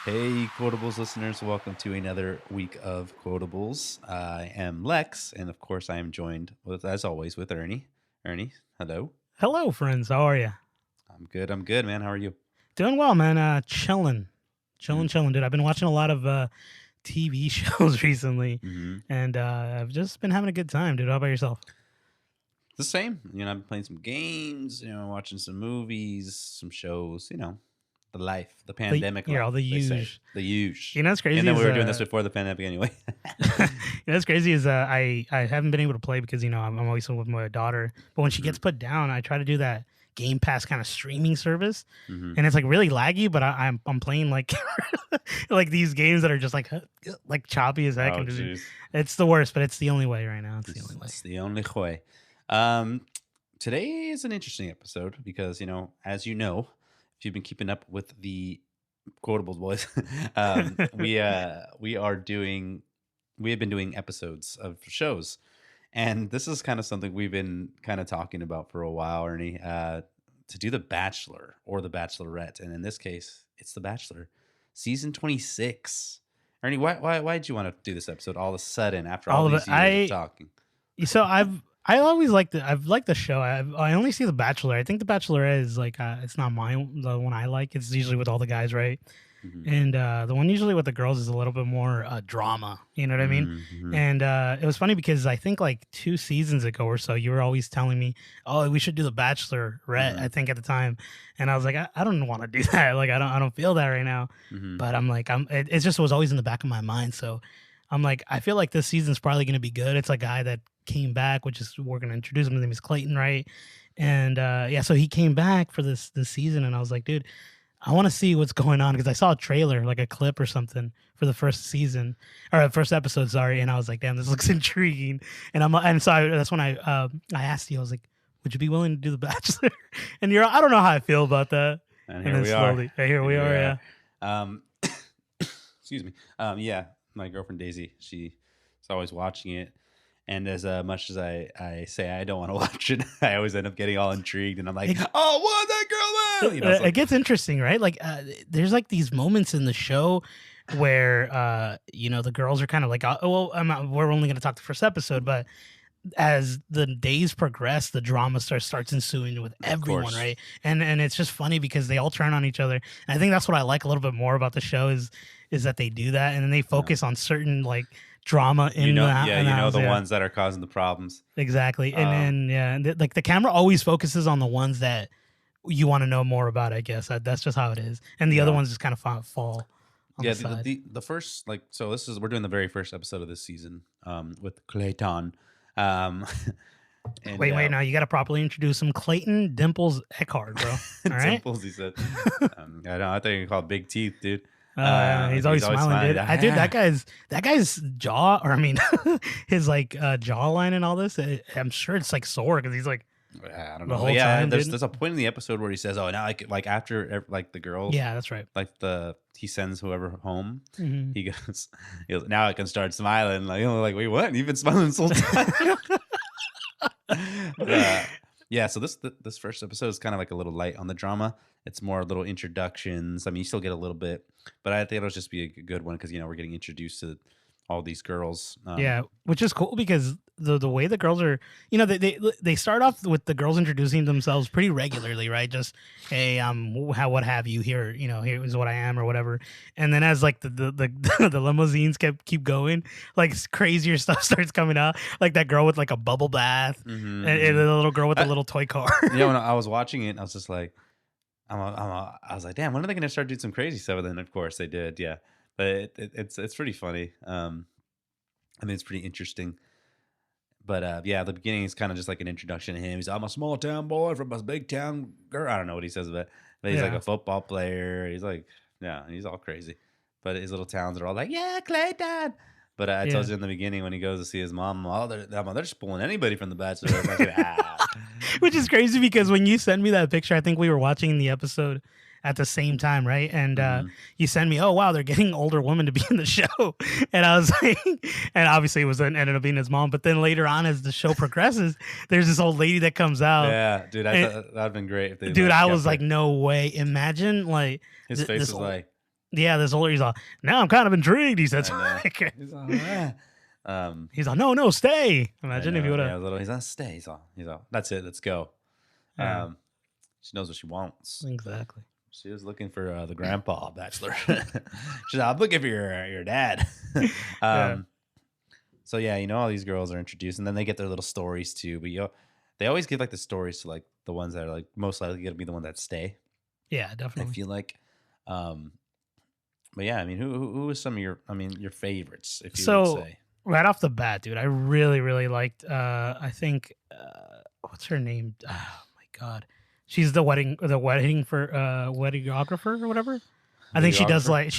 Hey, Quotables listeners, welcome to another week of Quotables. I am Lex, and of course, I am joined, as always, with Ernie. Ernie, hello. Hello, friends. How are you? I'm good, man. How are you? Doing well, man. Chilling, Mm, dude. I've been watching a lot of TV shows recently, mm-hmm. and I've just been having a good time, dude. How about yourself? The same. I've been playing some games, watching some movies, some shows, the life, the pandemic All life, the they say. huge. The huge. You know what's And crazy then we is were doing this before the pandemic anyway. I haven't been able to play because I'm always with my daughter. But when she Mm-hmm. gets put down, I try to do that Game Pass kind of streaming service, Mm-hmm. and it's like really laggy. But I'm playing like like these games that are just like choppy as heck, Oh, and jeez. it's the worst. But it's the only way right now. It's the only way. It's the only way. Um, Today is an interesting episode because, as you know, if you've been keeping up with the Quotables boys, we have been doing episodes of shows, and this is kind of something we've been kind of talking about for a while, Ernie. To do the Bachelor or the Bachelorette, and in this case, it's the Bachelor, season 26. Ernie, why did you want to do this episode all of a sudden after all All of it. these years of talking? So I've liked the show. I only see The Bachelor. I think The Bachelorette is like it's not the one I like. It's usually with all the guys, right? Hmm. And the one usually with the girls is a little bit more drama. You know what I mean? Hmm. And it was funny because I think like 2 seasons ago or so, you were always telling me, "Oh, we should do The Bachelorette." I Hmm. think at the time, and I was like, I don't want to do that. Like I don't feel that right now. Hmm. But I'm like it just was always in the back of my mind. So I'm like I feel like this season's probably going to be good. It's a guy that came back, which is we're going to introduce him. His name is Clayton, right? And yeah, so he came back for this season, and I was like, dude, I want to see what's going on because I saw a trailer, like a clip or something for the first season or the first episode, sorry. And I was like, damn, this looks intriguing. And so that's when I asked you, I was like, would you be willing to do The Bachelor? And I don't know how I feel about that. And And here then we are. slowly, here we are, yeah. Um, excuse me. Yeah, my girlfriend Daisy, she's always watching it. And as much as I say I don't want to watch it, I always end up getting all intrigued, and I'm like, It, "Oh, what that girl win?" It's it like, gets interesting, right? Like, there's like these moments in the show where the girls are kind of like, we're only going to talk the first episode, but as the days progress, the drama starts ensuing with of everyone, course, right? And it's just funny because they all turn on each other. And I think that's what I like a little bit more about the show is that they do that, and then they yeah. focus on certain like drama Yeah, in the house. the Yeah, ones that are causing the problems. exactly. And Um, then yeah, and like the camera always focuses on the ones that you want to know more about. I guess that's just how it is, and the other yeah, ones just kind of fall on yeah. the side. The first so we're doing the very first episode of this season, with Clayton, um, and Wait, no, you got to properly introduce him. Clayton Dimples Echard, bro. All right. Dimples. He said, I know. I think you call it Big Teeth, dude. Yeah, he's always smiling, dude. Dude, Ah. that guy's jaw, or I mean, his like jawline and all this. I'm sure it's like sore because he's like I don't the know. whole time, dude. There's a point in the episode where he says, "Oh, now like after like the girls, Yeah, that's right. like he sends whoever home. Hmm. He goes, now I can start smiling. Like, like wait, what? You've been smiling this whole time." But, yeah. So this first episode is kind of like a little light on the drama. It's more little introductions. I mean, you still get a little bit, but I think it'll just be a good one because we're getting introduced to all these girls. Yeah, which is cool because the way the girls are, they start off with the girls introducing themselves pretty regularly, right? Just hey, what have you here? Here is what I am or whatever. And then as like the limousines keep going, like crazier stuff starts coming out. Like that girl with like a bubble bath, and the little girl with the little toy car. When I was watching it, I was just like, I was like, damn, when are they going to start doing some crazy stuff? And then of course they did, yeah. But it's pretty funny. I mean, it's pretty interesting. But yeah, the beginning is kind of just like an introduction to him. He's I'm a small town boy from a big town girl. I don't know what he says, but he's like Yeah. a football player. He's like, yeah, he's all crazy. But his little towns are all like, yeah, Clayton. But I told Yeah. you in the beginning when he goes to see his mom, oh, they're just pulling anybody from the Bachelor. And I was like, ah. Which is crazy because when you send me that picture, I think we were watching the episode at the same time, right? And Mhm. you send me, oh wow, they're getting older women to be in the show, and I was like, and obviously it was ended up being his mom. But then later on, as the show progresses, there's this old lady that comes out. Yeah, dude, I and- thought that'd been great if they dude, I kept was her. like, no way. Imagine like His face this was old- like, Yeah, this older, he's all, now I'm kind of intrigued. He said, I know. like, He's all, "Ah." he's all, no, stay. I Imagine if he know. would Yeah, have. a little. He's on stay. He's all. That's it. Let's go. Yeah, Um, she knows what she wants. exactly. She was looking for the grandpa bachelor. She's like, I'm looking for your dad. Yeah. um, so yeah, all these girls are introduced, and then they get their little stories too. But they always give like the stories to like the ones that are like most likely going to be the ones that stay. Yeah, I definitely. feel like, but yeah, I mean, who is some of your favorites, if you would So say? right off the bat, dude, I really, really liked. I think what's her name? Oh my god, she's the wedding for weddingographer or whatever. I think she does Videographer? like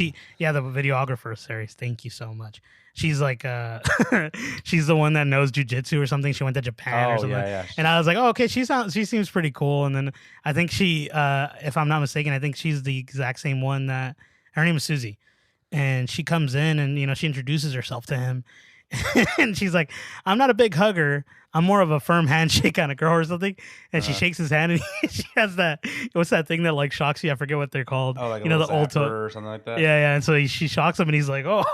the videographer series. Thank you so much. She's like she's the one that knows jujitsu or something. She went to Japan or Oh something. yeah, And I was like, oh, okay, she seems pretty cool. And then I think she if I'm not mistaken, I think she's the exact same one that her name is Susie. And she comes in and she introduces herself to him. And she's like, I'm not a big hugger. I'm more of a firm handshake kind of girl or something. And she Uh-huh. shakes his hand and she has that, what's that thing that like shocks you? I forget what they're called. Oh, like a You know, little the old zapper or something like that. yeah, yeah. And so she shocks him and he's like, oh.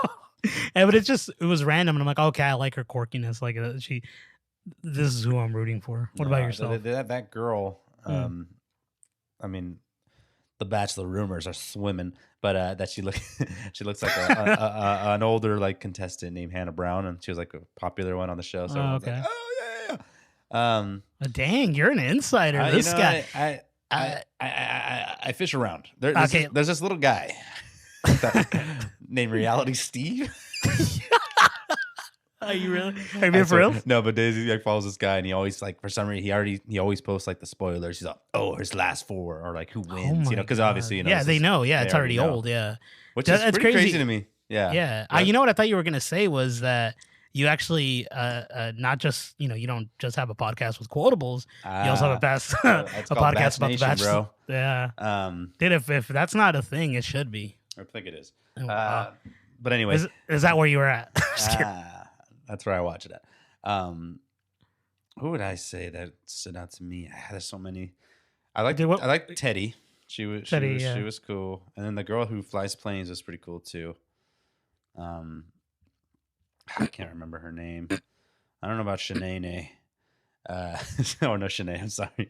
And, but it was random. And I'm like, okay, I like her quirkiness. Like this is who I'm rooting for. What about yourself? That girl. Mm. I mean, the Bachelor rumors are swimming, but that she looks like an older like contestant named Hannah Brown, and she was like a popular one on the show. So everyone's Okay. like, oh yeah. Dang, you're an insider. This guy. I fish around. Okay. There's this little guy named Reality Steve. Are you really? Are you being for real? No, but Daisy like follows this guy, and he always like for some reason he always posts like the spoilers. He's like, oh, his last four, or like who wins, my because God. obviously Yeah, they know. Yeah, it's already know. old. Yeah, Which That's is pretty crazy to me. Yeah, yeah. You know what I thought you were gonna say was that you actually not just you don't just have a podcast with quotables. You also have a podcast about the Bachelor. bro. Yeah. Dude, if that's not a thing, it should be. I think it is. Oh, wow. But anyway, Is that where you were at? Just kidding. that's where I watch it at. Who would I say that stood out to me? There's so many. I like Teddy. She was cool, and then the girl who flies planes was pretty cool too. I can't remember her name. I don't know about Shanae. Oh no, Shanae. I'm sorry,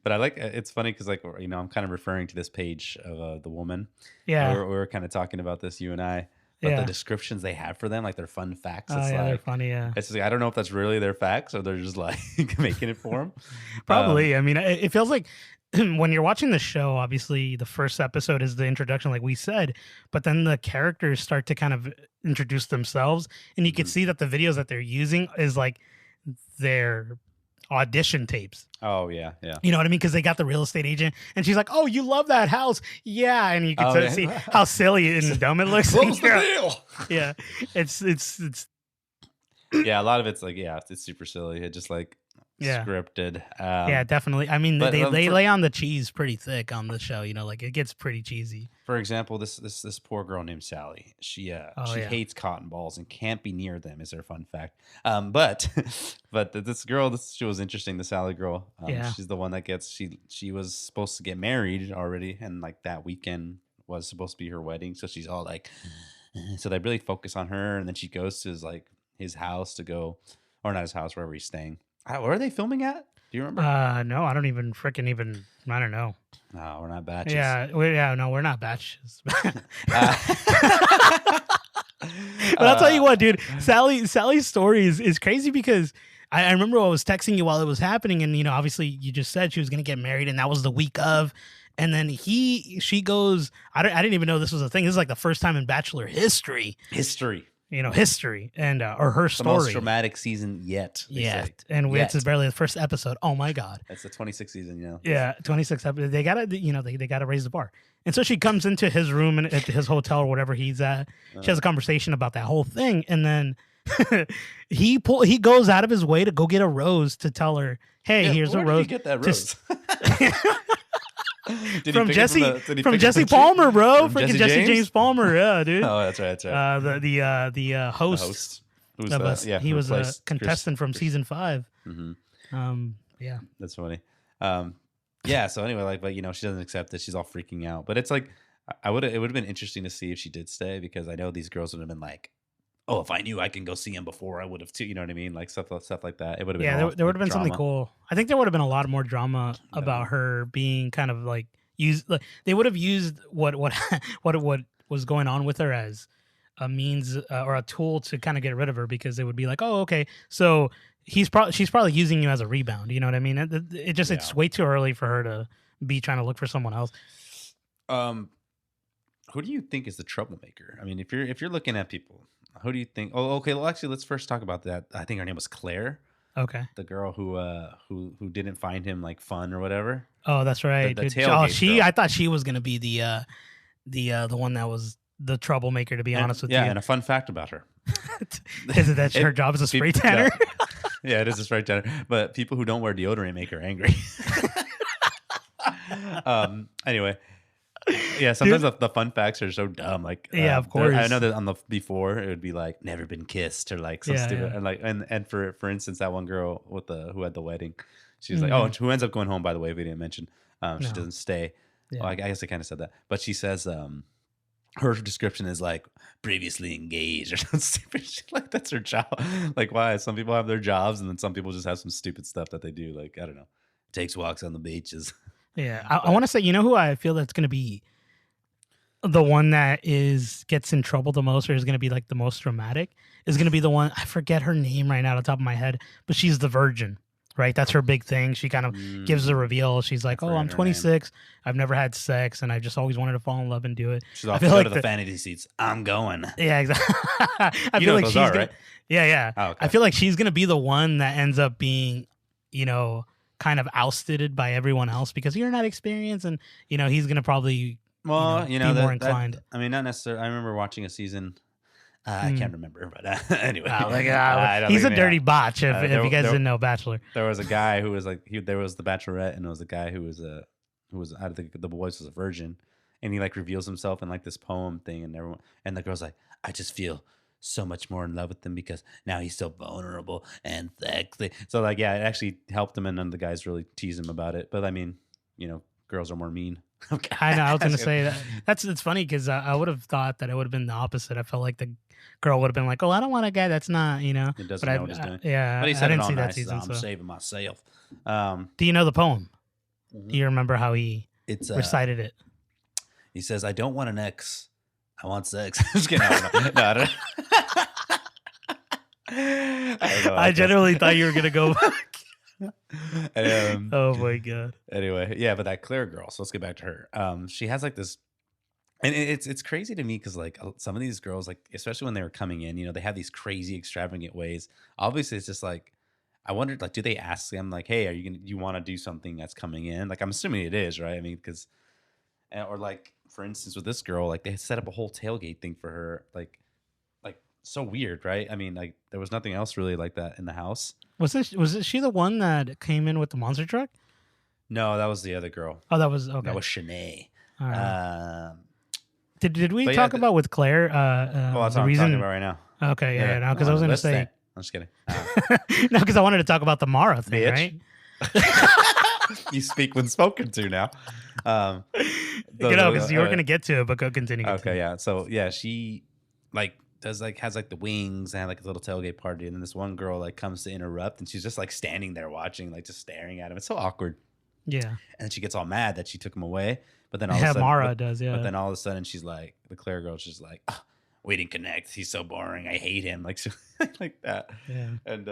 but I like. It's funny because like I'm kind of referring to this page of the woman. Yeah. We were kind of talking about this, you and I. But the descriptions they have for them, like their fun facts, it's they're funny. Yeah, it's just like, I don't know if that's really their facts or they're just like making it for them. Probably. I mean, it feels like when you're watching the show, obviously the first episode is the introduction, like we said, but then the characters start to kind of introduce themselves, and you can see that the videos that they're using is like their audition tapes. Oh yeah, yeah. You know what I mean? Because they got the real estate agent, and she's like, "Oh, you love that house, yeah." And you can see how silly and dumb it looks. What was the deal? Yeah, it's yeah. A lot of it's like it's super silly. It just like scripted. Yeah, definitely. I mean, they lay on the cheese pretty thick on the show. Like it gets pretty cheesy. For example, this poor girl named Sally. She hates cotton balls and can't be near them. Is her fun fact. But this girl, she was interesting. The Sally girl. She's the one that gets. She was supposed to get married already, and like that weekend was supposed to be her wedding. So she's all like, so they really focus on her, and then she goes to his house to go, or not his house, wherever he's staying. Where are they filming at? Do you remember? No, I don't even I don't know. No, we're not batches. No, we're not batches. But I'll tell you what, dude. Sally's story is crazy because I remember I was texting you while it was happening, and obviously you just said she was gonna get married, and that was the week of. And then she goes. I didn't even know this was a thing. This is like the first time in Bachelor history. History, and or her story. The most dramatic season yet. Yeah, and it's barely the first episode. Oh my god, it's the 26th season. Yeah, 26 episodes. They gotta, they gotta raise the bar. And so she comes into his room and at his hotel or whatever he's at. She has a conversation about that whole thing, and then he goes out of his way to go get a rose to tell her, "Hey, here's a rose." Did he get that rose? From Jesse Palmer, bro. Freaking Jesse James Palmer, yeah, dude. Oh, that's right. The host. He was a contestant from season 5. Mm-hmm. Yeah, that's funny. Yeah. So anyway, but she doesn't accept it. She's all freaking out. But it's like I would it would have been interesting to see if she did stay, because I know these girls would have been like, oh, if I knew I can go see him before, I would have too. You know what I mean? Like stuff like that. It would have been Yeah, all there would like have been something drama. cool. I think there would have been a lot more drama about No. her being kind of like used. Like, they would have used what was going on with her as a means or a tool to kind of get rid of her, because they would be like, oh, okay, so she's probably using you as a rebound. You know what I mean? Yeah. It's way too early for her to be trying to look for someone else. Um, who do you think is the troublemaker? I mean, if you're looking at people, who do you think? Oh, okay. Well, actually, let's first talk about that. I think her name was Claire, Okay. the girl who didn't find him like fun or whatever. Oh, that's right, The dude. tailgate girl. I thought she was gonna be the one that was the troublemaker. To be honest with Yeah, you, and a fun fact about her. is it that her job is a spray tanner? Yeah, it is a spray tanner. But people who don't wear deodorant make her angry. Anyway, yeah, sometimes the fun facts are so dumb. Like, Yeah, of course. I know that on the before it would be like never been kissed or like some Yeah, stupid yeah. and like and for instance, that one girl with the who had the wedding, she was like, oh, who ends up going home, by the way, we didn't mention. She No. doesn't stay. Yeah. Well, I guess I kind of said that, but she says her description is like previously engaged or something stupid shit. Like that's her job. Like, why? Some people have their jobs and then some people just have some stupid stuff that they do. Like, I don't know, takes walks on the beaches. Yeah, I want to say, you know who I feel that's going to be the one that gets in trouble the most, or is going to be like the most dramatic, is going to be the one, I forget her name right now on the top of my head, but she's the virgin, right? That's her big thing. She kind of gives the reveal. She's like, "Oh, I'm 26. I've never had sex, and I just always wanted to fall in love and do it." She's I off feel to go like to the fantasy seats. I'm going. Yeah, exactly. I You feel know like what she's those are, gonna, right? yeah, yeah. Oh, okay. I feel like she's gonna be the one that ends up being, you know, kind of ousted by everyone else because you're not experienced, and you know he's gonna probably, Well, be more inclined. I mean, not necessarily. I remember watching a season. I can't remember, but anyway, He's a dirty botch. If you guys didn't know Bachelor, there was a guy who was like there was the Bachelorette, and there was a guy who was I think the boys was a virgin, and he like reveals himself in like this poem thing, and everyone and the girl's like, I just feel so much more in love with him because now he's so vulnerable and sexy. So like, yeah, it actually helped him, and none of the guys really tease him about it. But I mean, girls are more mean. Okay. I know. I was gonna say that. It's funny because I would have thought that it would have been the opposite. I felt like the girl would have been like, "Oh, I don't want a guy that's not," It doesn't know what he's doing. Yeah, But he I said it didn't all see that nice. season. I'm So, saving myself. do you know the poem? Mhm. Do you remember how he It's recited it? he says, I don't want an ex. I want sex. Just kidding. I don't know. No, I don't know. I generally thought you were gonna go. Oh my god. Anyway, yeah, but that Claire girl. So let's get back to her. She has like this, and it's crazy to me because like some of these girls, like especially when they were coming in, they have these crazy extravagant ways. Obviously, it's just like I wondered, like, do they ask them like, hey, you want to do something that's coming in? Like, I'm assuming it is, right? I mean, because or like for instance with this girl, like they set up a whole tailgate thing for her, like so weird, right? I mean, like there was nothing else really like that in the house. Was she the one that came in with the monster truck? No, that was the other girl. Oh, that was okay. That was Shanae. All right. Um, Did we but talk yeah, about with Claire? well, that's the what reason. I'm talking about right now. Okay, yeah, no, because I was on the gonna list say. then. I'm just kidding. No, because I wanted to talk about the Mara thing, Bitch. right? You speak when spoken to now. Because you were gonna get to it, but go continue. Okay, yeah. So yeah, she like has like the wings and like a little tailgate party, and then this one girl like comes to interrupt, and she's just like standing there watching, like just staring at him. It's so awkward. Yeah. And then she gets all mad that she took him away, but then all of a Yeah, sudden, Mara does. Yeah. But then all of a sudden, she's like, the Claire girl's just like, "Oh, we didn't connect. He's so boring. I hate him." Like like that. Yeah. And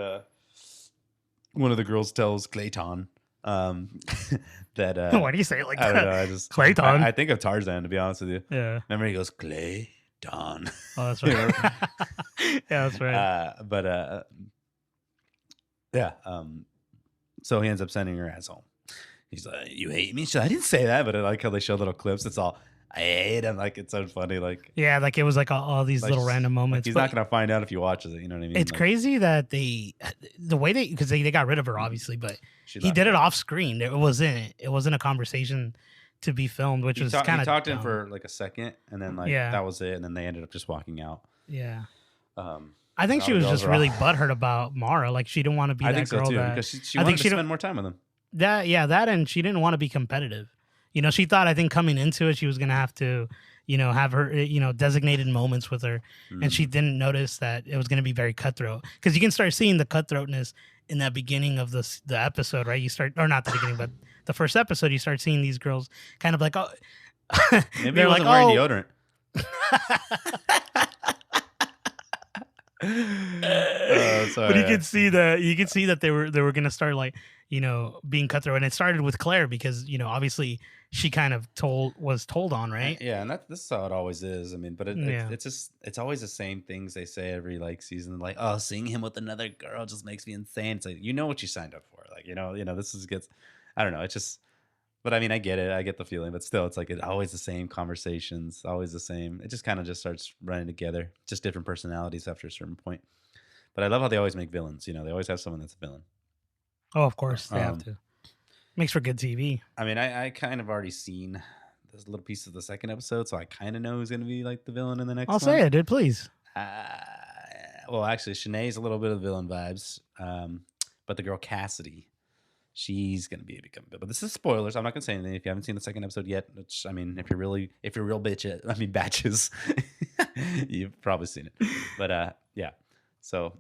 one of the girls tells Clayton that Why do you say it like I that? don't know. I just Clayton. I think of Tarzan, to be honest with you. Yeah. Remember he goes Clayton. Oh, that's right. Yeah, that's right. Yeah. So he ends up sending her ass home. He's like, "You hate me?" She's like, I didn't say that, but I like how they show little clips. It's all, I hate him. Like, it's so funny. Like, Yeah, like it was like all these like, little random moments. he's but not gonna find out if he watches it. You know what I mean? it's Like, crazy that the way because they got rid of her obviously, but she he left did her. it off screen. It wasn't a conversation to be filmed, which was kind He of talked to him for like a second, and then like Yeah. that was it, and then they ended up just walking out. Yeah. Um, I think all she the was girls just are really off. butthurt about Mara. Like she didn't want to be I that think so girl too, that because she I wanted think to she spend more time with him. that and she didn't want to be competitive. You know, she thought, I think coming into it, she was gonna have to, have her, designated moments with her, and she Mm. didn't notice that it was gonna be very cutthroat. Because you can start seeing the cutthroatness in that beginning of the episode, right? You start, or not the beginning, but the first episode, you start seeing these girls kind of like, oh, Maybe he they're like, wasn't wearing oh. deodorant. But Sorry. you could see that they were gonna start like, being cutthroat, and it started with Claire because obviously she kind of was told on, right? Yeah, and this is how it always is. I mean, but Yeah. it's just it's always the same things they say every like season. Like, oh, seeing him with another girl just makes me insane. It's like you know what you signed up for. Like this is gets. I don't know. It's just. But I mean, I get it. I get the feeling. But still, it's like it's always the same conversations. Always the same. It just kind of just starts running together. Just different personalities after a certain point. But I love how they always make villains. They always have someone that's a villain. Oh, of course they have Um, to. Makes for good TV. I mean, I kind of already seen this little piece of the second episode, so I kind of know who's going to be like the villain in the I'll next say one. it, dude. Please. Uh, well, actually, Shanae's a little bit of villain vibes, but the girl Cassidy, she's going to become a villain. But this is spoilers. I'm not going to say anything if you haven't seen the second episode yet. Which I mean, if you're real batches, you've probably seen it. But yeah. So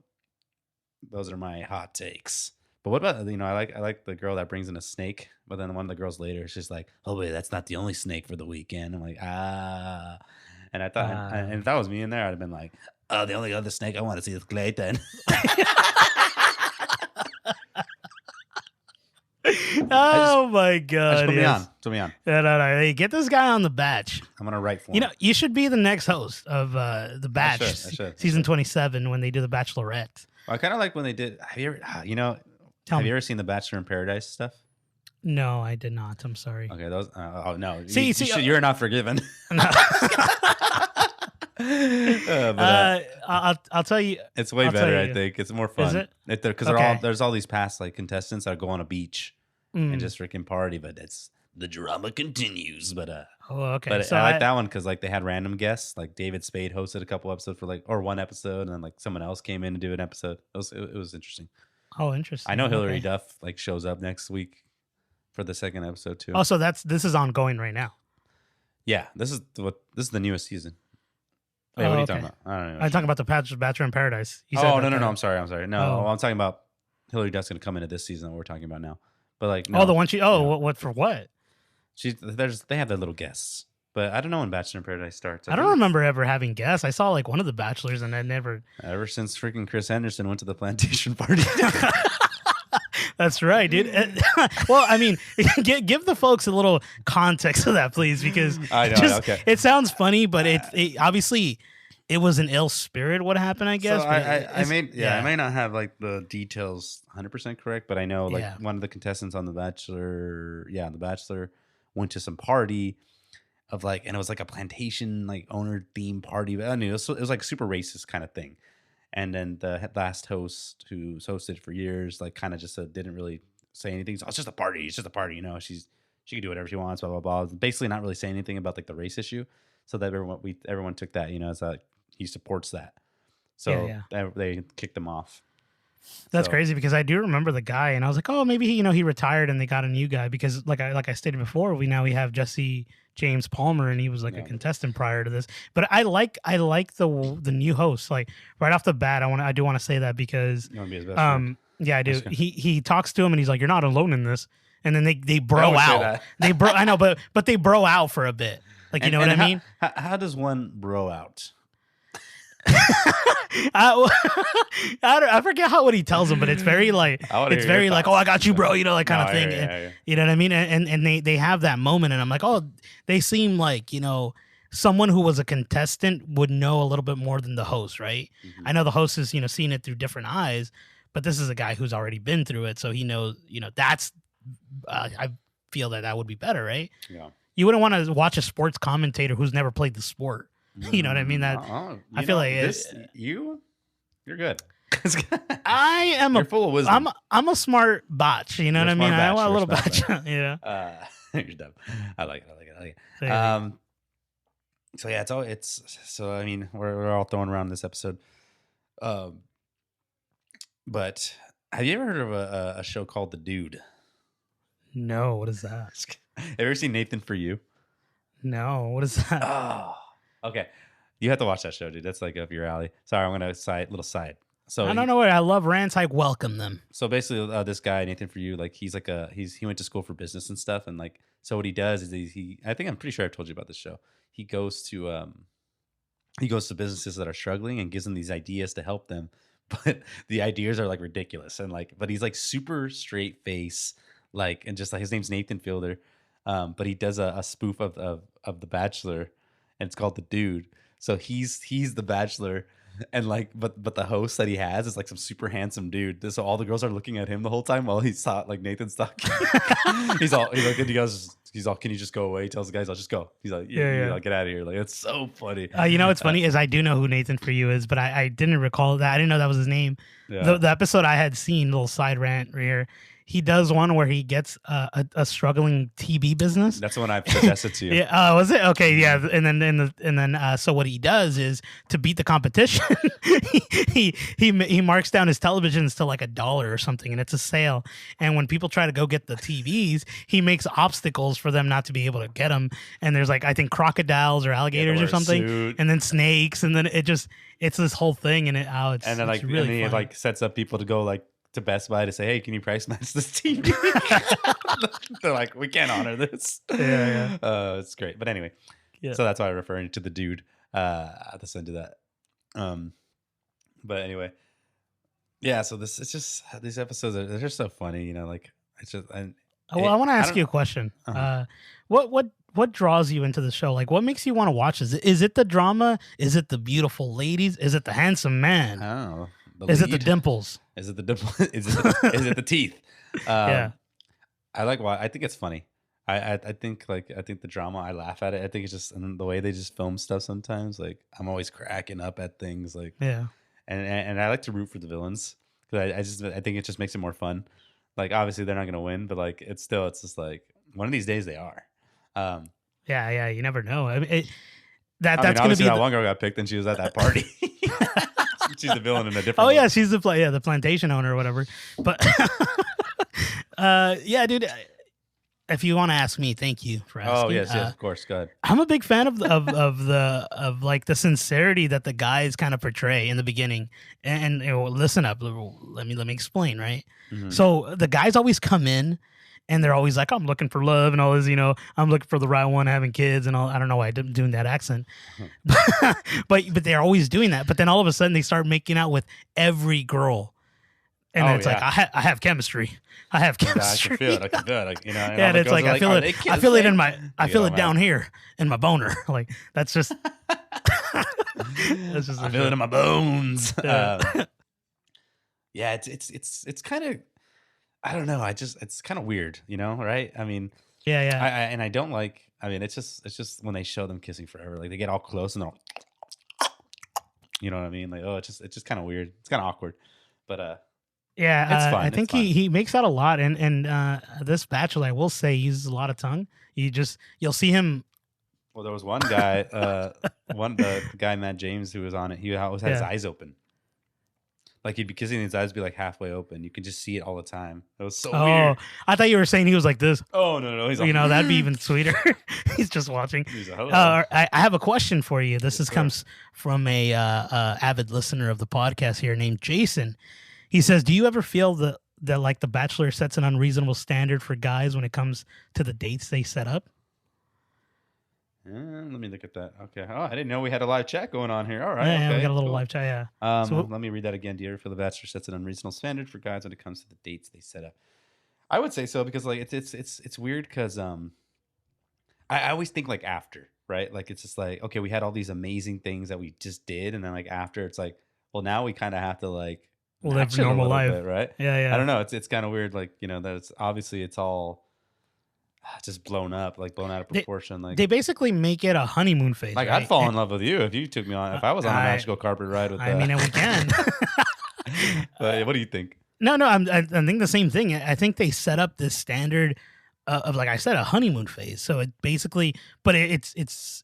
those are my hot takes. But what about I like the girl that brings in a snake, but then one of the girls later she's like, oh wait, that's not the only snake for the weekend. I'm like, and I thought, and if that was me in there, I'd have been like, oh, the only other snake I want to see is Clayton. Oh my god! Put me yes. on, put me on. No. Hey, get this guy on the Batch. I'm gonna write for him. You should be the next host of the Batch, I should. season 27 when they do the Bachelorette. I kind of like when they did. Have you ever, have you ever seen the Bachelor in Paradise stuff? No, I did not. I'm sorry. Okay, those. Oh no, you're not forgiven. No. I'll tell you, it's way better. I think it's more fun. Is it? Because there's all these past like contestants that go on a beach and just freaking party, but it's the drama continues. But okay. But So I like that one because like they had random guests. Like David Spade hosted a couple episodes or one episode, and then like someone else came in to do an episode. It was interesting. Oh, interesting. I know Hillary Duff like shows up next week for the second episode too. Oh, so this is ongoing right now. Yeah, this is the newest season. Wait, what are you talking about? I don't know. I'm talking about the Bachelor in Paradise. No. I'm sorry. No, I'm talking about Hillary Duff's going to come into this season that we're talking about now. But like, no, the one what for what? They have their little guests, but I don't know when Bachelor in Paradise starts. I don't remember ever having guests. I saw like one of the Bachelors, and I never. Ever since freaking Chris Henderson went to the plantation party. That's right, dude. Well, I mean, give the folks a little context of that, please, because I know. Okay. It sounds funny, but it obviously it was an ill spirit. What happened? I guess. So I may not have like the details 100% correct, but I know like one of the contestants on The Bachelor, The Bachelor, went to some party of like, and it was like a plantation like owner theme party. But I knew it was like super racist kind of thing. And then the last host, who's hosted for years, like kind of just didn't really say anything. So, it's just a party. It's just a party. She can do whatever she wants. Blah blah blah. Basically, not really saying anything about like the race issue. So that everyone took that as like he supports that. So they kicked him off. That's crazy because I do remember the guy, and I was like, oh, maybe he retired and they got a new guy because like I stated before, we have Jesse James Palmer, and he was like a contestant prior to this. But I like the new host. Like right off the bat, I do want to say that because you want to be his best friend? Yeah, I do. He talks to him and he's like, you're not alone in this. And then they bro out. I know, but they bro out for a bit. Like you know what I mean? How does one bro out? I forget what he tells him, but it's very like oh, I got you, bro, like kind of thing. Yeah. You know what I mean? And they have that moment, and I'm like, oh, they seem like someone who was a contestant would know a little bit more than the host, right? Mm-hmm. I know the host is seeing it through different eyes, but this is a guy who's already been through it, so he knows. That's I feel that would be better, right? Yeah. You wouldn't want to watch a sports commentator who's never played the sport. You know what I mean? That I feel like you're good. I am you're full of wisdom. I'm a smart botch. You know what I mean? I want a little botch. You're dumb. I like it. So yeah, so I mean we're all throwing around this episode. But have you ever heard of a show called The Dude? No, what is that? Have you ever seen Nathan For You? No, what is that? Oh, okay. You have to watch that show, dude. That's like up your alley. Sorry, I'm gonna little side. So I don't know what I love rants. I welcome them. basically, this guy Nathan For You, like he's like he went to school for business and stuff, and like so what he does is he I think I'm pretty sure I've told you about this show. He goes to businesses that are struggling and gives them these ideas to help them, but the ideas are like ridiculous and like but he's like super straight face, like, and just like his name's Nathan Fielder, but he does a spoof of The Bachelor, and it's called The Dude. So he's the Bachelor, and like but the host that he has is like some super handsome dude. So all the girls are looking at him the whole time while like Nathan's talking. he's like he's all, can you just go away? He tells the guys, I'll just go. He's like, yeah. Like, get out of here. Like, it's so funny. You know what's funny is I do know who Nathan For You is, but I didn't recall that. I didn't know that was his name. Yeah. The episode I had seen, little side rant right here. He does one where he gets a struggling TB business. That's the one I suggested to you. Yeah. Was it? Okay. Yeah. And then so what he does is to beat the competition, he marks down his televisions to like $1 or something, and it's a sale. And when people try to go get the TVs, he makes obstacles for them not to be able to get them. And there's like, I think crocodiles or alligators or something, and then snakes, and then it's this whole thing, and it's and then like really and he funny. like sets up people to go like to Best Buy to say, hey, can you price match this TV? They're like, we can't honor this. Yeah. It's great. But anyway, Yeah. So that's why I'm referring to The Dude at the end of that. But anyway, yeah. So it's just these episodes they're just so funny, you know. Like it's just. I want to ask you a question. Uh-huh. What draws you into the show? Like, what makes you want to watch? Is it the drama? Is it the beautiful ladies? Is it the handsome man? Oh. Is it the dimples? Is it the dimple? Is it the teeth? Yeah. I like why. I think it's funny. I think the drama. I laugh at it. I think it's just and the way they just film stuff sometimes. Like I'm always cracking up at things. Like yeah. And I like to root for the villains because I think it just makes it more fun. Like obviously they're not gonna win, but like it's just like one of these days they are. Yeah. You never know. I mean, that's gonna be that one girl got picked and she was at that party. She's the villain in a different. Oh yeah, she's the plantation owner or whatever. But yeah, dude. If you want to ask me, thank you for asking. Oh yes, of course. Go ahead. I'm a big fan of like the sincerity that the guys kind of portray in the beginning. And listen up, let me explain. Right. Mm-hmm. So the guys always come in. And they're always like, I'm looking for love and all this, I'm looking for the right one, having kids and all. I don't know why I'm doing that accent, but they're always doing that. But then all of a sudden they start making out with every girl, and then it's like I have chemistry. I have chemistry. I can feel it. Yeah, it's like I feel it. I feel it in my. I feel it down here in my boner. Like that's just. I feel it in my bones. Yeah, it's kind of. I don't know. It's kind of weird, right? I mean, yeah. And I don't like. I mean, it's just when they show them kissing forever, like they get all close and they're all, you know what I mean? Like, oh, it's just kind of weird. It's kind of awkward, but yeah, it's fun. I think he makes out a lot, and this Bachelor, I will say, he uses a lot of tongue. You'll see him. Well, there was one guy, the guy Matt James who was on it. He always had his eyes open. Like he'd be kissing, his eyes would be like halfway open. You can just see it all the time. It was so weird. I thought you were saying he was like this. Oh no, he's that'd be even sweeter. He's just watching. He's a hello. I have a question for you. This comes from a avid listener of the podcast here named Jason. He says, "Do you ever feel that like the Bachelor sets an unreasonable standard for guys when it comes to the dates they set up?" Let me look at that. Okay. Oh, I didn't know we had a live chat going on here. All right. Yeah, okay, we got a little live chat. Yeah. Let me read that again. Do you ever feel the Bachelor sets an unreasonable standard for guys when it comes to the dates they set up? I would say so because like it's weird because I always think like after, right? Like it's just like okay, we had all these amazing things that we just did, and then like after it's like well now we kind of have to like live normal life, bit, right? Yeah. I don't know. It's kind of weird, like that it's obviously it's all. Just blown out of proportion. Like they basically make it a honeymoon phase. Like right? I'd fall in love with you if you took me on. If I was on a magical carpet ride with that. I mean, we can. But what do you think? No, I think the same thing. I think they set up this standard of like I said, a honeymoon phase. So it basically, but it's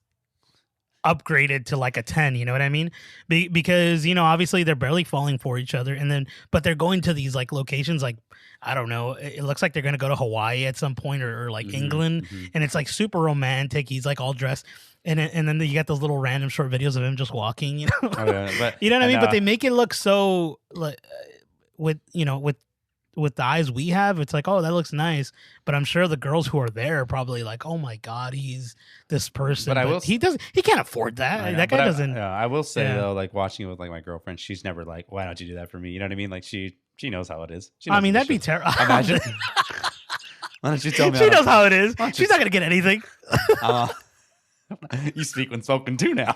upgraded to like a 10, you know what I mean? Because, you know, obviously they're barely falling for each other, and then but they're going to these like locations like I don't know, it looks like they're going to go to Hawaii at some point, or like Hmm. England, Hmm. and it's like super romantic. He's like all dressed, and then you got those little random short videos of him just walking, you know. Oh yeah, but You know what I and mean? But they make it look so like with, you know, with the eyes we have, it's like, oh, that looks nice. But I'm sure the girls who are there are probably like, oh my god, he's this but person. I will. But he can't afford I that. know, That but guy doesn't. I will say Yeah. though, like watching it with like my girlfriend, she's never like, "Why don't you do that for me?" You know what I mean? Like she knows how it is. She I knows mean, what this that'd be shit's. terrible. Imagine. Why don't you tell me? She knows how it is. Why don't you? She's not gonna get anything. Uh, you speak when spoken to now.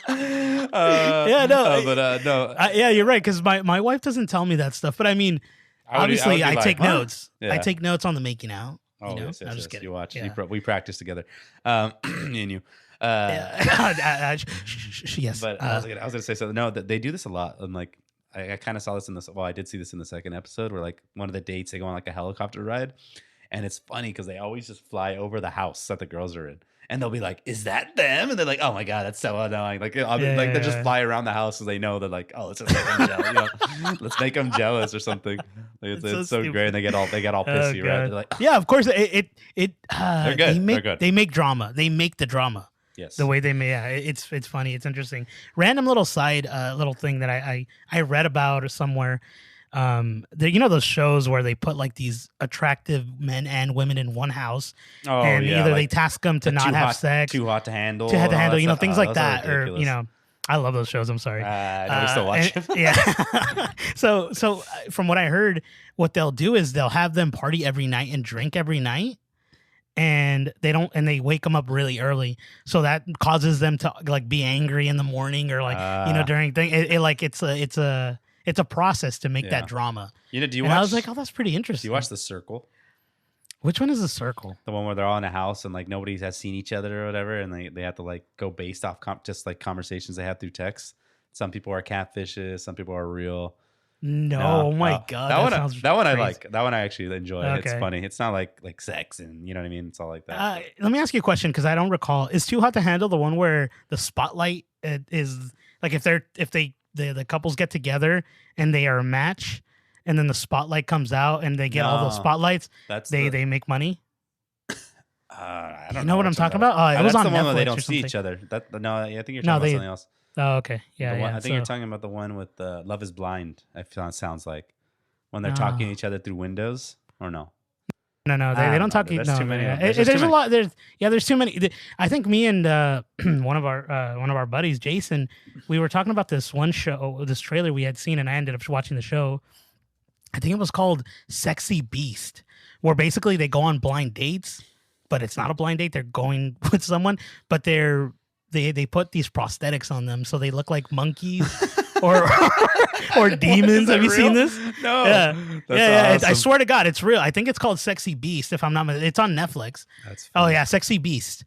Yeah, no, but no, yeah, you're right. Because my wife doesn't tell me that stuff. But I mean, I would obviously, be I like, take huh? notes. I Yeah. take notes on the making out. Oh You know, yes, I'm yes, just yes. kidding. You watch. Yeah. We practice together. Me and you. Yeah. Yes. But I was gonna say something. No, that they do this a lot. And like I kind of saw this in this. Well, I did see this in the second episode where like one of the dates they go on like a helicopter ride, and it's funny because they always just fly over the house that the girls are in, and they'll be like, "Is that them?" And they're like, "Oh my god, that's so annoying!" Like, like they just fly around the house because they know that like, "Oh, let's just make them jealous. You know, let's make them jealous or something." Like, it's so stupid. great, and they get all Oh, pissy, right? God. They're like, Yeah, of course. They're good. They're good. They make drama. They make the drama. "Yes, The way they may, yeah, it's funny. It's interesting. Random little side little thing that I read about or somewhere. You know those shows where they put like these attractive men and women in one house, oh and yeah, either they like task them to the not have sex, too hot to handle, to have to and all handle, that you know, stuff. things Oh, like those are that, or ridiculous. you know, I love those shows. I'm sorry. I know we still watch them. Yeah. So from what I heard, what they'll do is they'll have them party every night and drink every night, and they wake them up really early, so that causes them to like be angry in the morning, or like, you know, during thing. It's a process to make Yeah. that drama. You know, do you And watch? I was like, oh, that's pretty do interesting. you watch The Circle? Which one is the circle? The one where they're all in a house and like nobody has seen each other or whatever, and they have to like go based off just like conversations they have through text. Some people are catfishes, some people are real. No, oh my god, that one, sounds that one I crazy. like. That one I actually enjoy. It's Okay. funny. It's not like sex and you know what I mean. It's all like that. Let me ask you a question, because I don't recall. Is Too Hot to Handle the one where the spotlight is like, if the couples get together and they are a match, and then the spotlight comes out and they get all those No, spotlights, that's they make money? I You don't know what I'm which talking one's about? Oh, it was that's on the one where they Netflix don't or see something. each other. No, I think you're talking No, about something else. Oh, okay. Yeah, The one, yeah. I think you're talking about the one with Love Is Blind. I feel it sounds like when they're talking to each other through windows, or no? No, they don't talk. There's No, too many yeah. of them. There's just There's too a many. lot. There's too many. I think me and one of our buddies, Jason, we were talking about this one show, this trailer we had seen, and I ended up watching the show. I think it was called Sexy Beast, where basically they go on blind dates, but it's not a blind date. They're going with someone, but they put these prosthetics on them so they look like monkeys or demons. Have you seen this? No. Yeah, That's yeah. I awesome. swear to God, it's real. I think it's called Sexy Beast. If I'm not, it's on Netflix. That's Oh funny. yeah, Sexy Beast.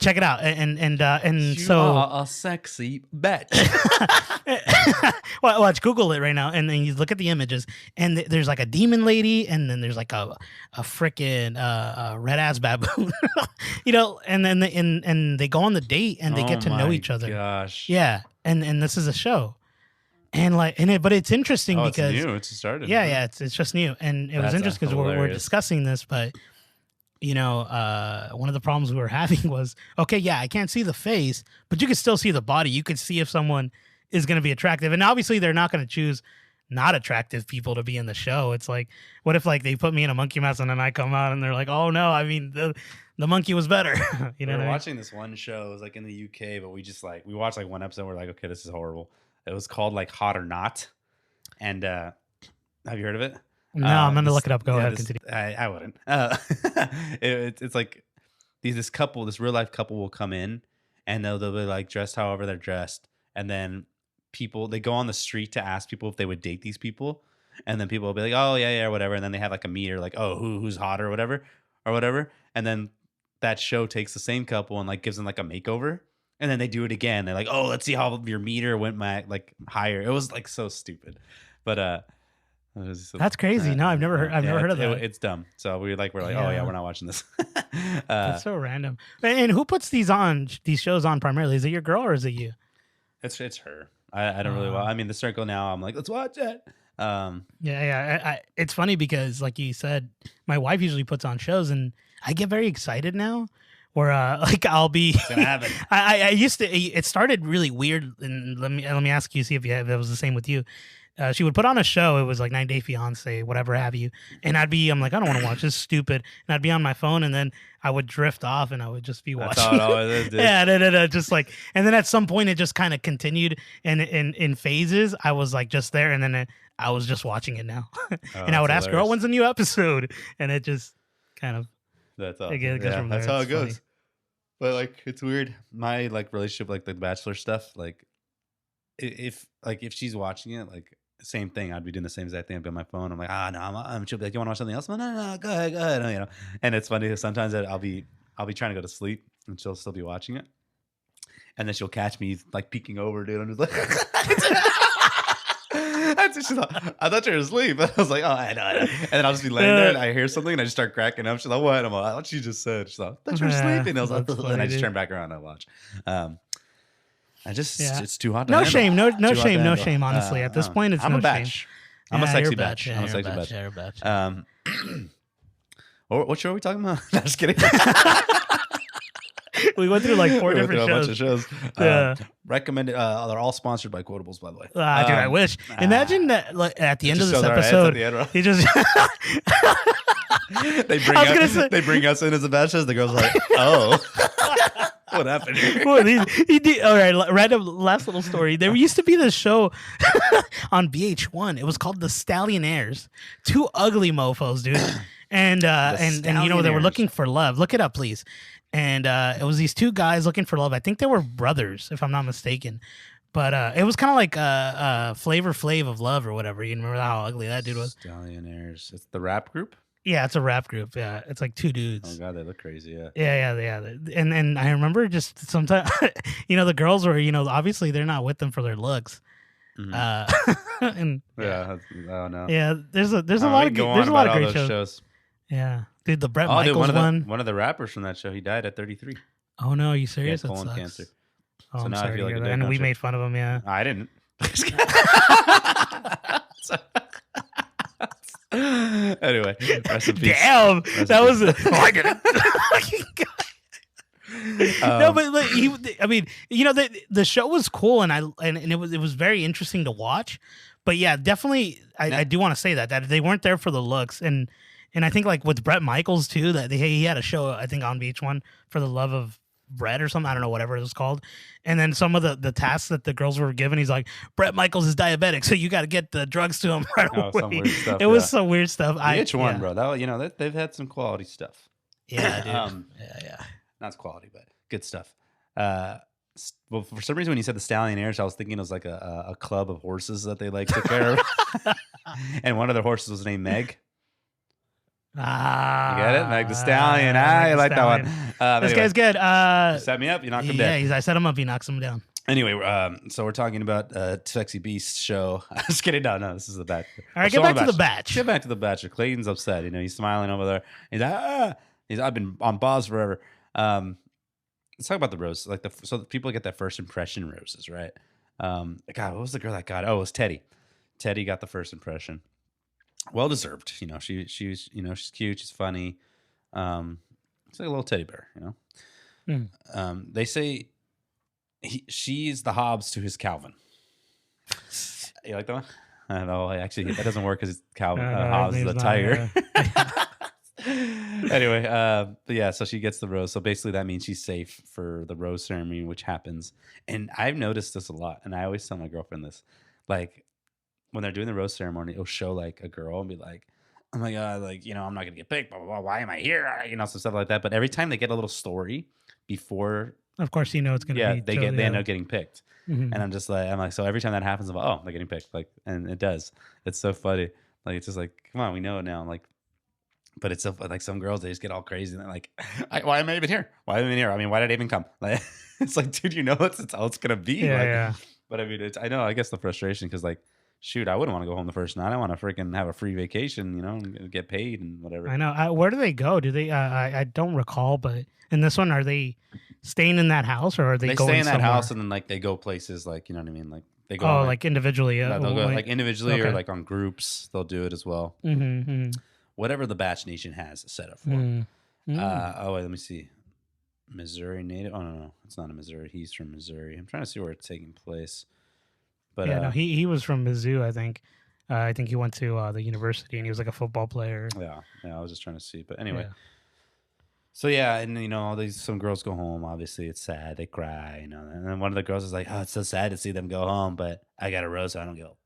Check it out. And You so are a sexy bitch. watch, Google it right now, and then you look at the images, and there's like a demon lady, and then there's like a freaking red ass baboon, you know, and then they go on the date and they get to know each other. Gosh. Yeah, and this is a show, and but it's interesting Oh, because it's new. It's started. yeah, it's just new, and it was That's interesting because we're hilarious. discussing this, but you know, one of the problems we were having was, okay, yeah, I can't see the face, but you can still see the body. You could see if someone is going to be attractive, and obviously they're not going to choose not attractive people to be in the show. It's like, what if like they put me in a monkey mask and then I come out and they're like, oh no, I mean the monkey was better. You know, We what were I mean? watching this one show. It was like in the UK, but we watched like one episode. We're like, okay, this is horrible. It was called like Hot or Not, and have you heard of it? No, I'm gonna this- look it up. Go yeah, ahead, this- continue. I wouldn't. It's like this real life couple will come in, and they'll be like dressed however they're dressed, and then they go on the street to ask people if they would date these people, and then people will be like, oh yeah, or whatever, and then they have like a meter, like, oh, who's hotter or whatever, and then that show takes the same couple and like gives them like a makeover, and then they do it again. They're like, oh, let's see how your meter went like higher. It was like so stupid, but That's crazy. No, I've never heard. I've never heard of that. It's dumb. So we're like, oh yeah, we're not watching this. That's so random. And who puts these shows on primarily? Is it your girl or is it you? It's her. I don't really. I mean, the circle now. I'm like, let's watch it. It's funny because, like you said, my wife usually puts on shows, and I get very excited now. Where like I'll be, it's gonna happen. I used to. It started really weird, and let me ask you, see if it was the same with you. She would put on a show. It was like 90 Day Fiance, whatever have you. And I'm like, I don't want to watch this, stupid. And I'd be on my phone, and then I would drift off, and I would just be watching. That's how it always is, dude. Yeah, no, just like, and then at some point it just kind of continued, and in phases, I was like just there, and then I was just watching it now, and I would ask her, when's the new episode? And it just kind of. That's all. That's how it goes. Funny. But like, it's weird. My like relationship, like the Bachelor stuff, like if she's watching it, like. Same thing. I'd be doing the same exact thing. I'd be on my phone. I'm like, no, she'll be like, you want to watch something else? No, go ahead. You know. And it's funny because sometimes I'll be trying to go to sleep and she'll still be watching it, and then she'll catch me like peeking over, dude. I'm just like, she's like, I thought you were asleep. I was like, oh, I know. And then I'll just be laying there and I hear something and I just start cracking up. She's like, what? I'm like, what she just said? She's like, I thought you were sleeping. And I was like, and I just turn back around and I watch. It's too hot to handle. No shame, honestly. At this point, it's I'm no a batch. shame. I'm a sexy batch. Yeah, I'm a sexy batch. You're a batch. What show are we talking about? No, just kidding. We went through like four different shows. A bunch of shows. Yeah. Recommended. They're all sponsored by Quotables, by the way. Dude, I wish. Imagine that like, at the end of this episode, he just. They bring us in as a batch. The girl's like, oh. What happened here? He did. All right, random last little story. There used to be this show on VH1. It was called the Stallionaires. Two ugly mofos, dude. And you know, they were looking for love. Look it up, please. And it was these two guys looking for love. I think they were brothers, if I'm not mistaken. But it was kind of like Flavor Flav of Love or whatever. You remember how ugly that dude was? Stallionaires. It's the rap group? Yeah, it's a rap group. Yeah, it's like two dudes. Oh god, they look crazy. Yeah. Yeah. And I remember just sometimes, you know, the girls were, you know, obviously they're not with them for their looks. Mm-hmm. And oh no. Yeah, there's a lot of great shows. Yeah, dude, the Bret Michaels one. One of the rappers from that show, he died at 33. Oh no, are you serious? He had colon cancer. Oh, so I'm sorry to hear that. And we made fun of him. Yeah, I didn't. Anyway, rest in peace. Damn, that was I didn't. No, but like, I mean, you know, the show was cool, and it was very interesting to watch. But yeah, definitely, I do want to say that they weren't there for the looks, and I think like with Bret Michaels too, that he had a show I think on VH1 for the love of Bread or something, I don't know, whatever it was called. And then some of the tasks that the girls were given, he's like, Bret Michaels is diabetic, so you got to get the drugs to him right away. Some weird stuff, it was some weird stuff. VH1, bro, that, you know, they've had some quality stuff. Yeah, dude. Yeah. Not quality, but good stuff. Well, for some reason, when you said the Stallionaires, I was thinking it was like a club of horses that they like took care of. And one of their horses was named Meg. You get it? Meg the Stallion. I like that one. This guy's good. You set me up, you knocked him down. Yeah, I set him up, he knocks him down. Anyway, so we're talking about Sexy Beast show. I was kidding. No, this is the Batch. All right, get back to the Batch. Get back to the Bachelor. Clayton's upset. You know, he's smiling over there. He's like, I've been on pause forever. Let's talk about the roses. Like so people get that first impression roses, right? God, what was the girl that got? Oh, it was Teddy. Teddy got the first impression. Well deserved. You know, she's she's cute. She's funny. It's like a little teddy bear. You know. They say she's the Hobbes to his Calvin. You like that one? I don't know. Actually, that doesn't work because Calvin Hobbes is a tiger. Anyway, but yeah, so she gets the rose. So basically, that means she's safe for the rose ceremony, which happens. And I've noticed this a lot, and I always tell my girlfriend this, like, when they're doing the rose ceremony, it'll show like a girl and be like, oh my God, like, you know, I'm not going to get picked, blah, blah, blah. Why am I here? You know, some stuff like that. But every time they get a little story before. Of course, you know, it's going to be. They end up getting picked. Mm-hmm. And I'm like, so every time that happens, I'm like, oh, they're getting picked. Like, and it does. It's so funny. Like, it's just like, come on, we know it now. Like, but it's so, like some girls, they just get all crazy. And they're like, why am I even here? Why am I even here? I mean, why did I even come? Like, it's like, dude, you know, it's how it's going to be. Yeah, like, But I mean, I know, I guess the frustration, because like, shoot, I wouldn't want to go home the first night. I want to freaking have a free vacation, and get paid and whatever. I know. Where do they go? Do they? I don't recall, but in this one, are they staying in that house or are they They going stay in that somewhere? house and then like they go places like you know what I mean. Like they go on Oh, like individually. yeah, they'll go like individually or okay. like on groups. They'll do it as well. Mm-hmm. Whatever the Batch Nation has set up for. Oh wait, let me see. Missouri native. Oh no, it's not a Missouri. He's from Missouri. I'm trying to see where it's taking place. But Yeah, no, he was from Mizzou, I think. I think he went to the university and he was like a football player. yeah, I was just trying to see. But anyway, Yeah. so yeah, and some girls go home. Obviously, it's sad. They cry, And then one of the girls is like, "Oh, it's so sad to see them go home, but I got a rose, so I don't go."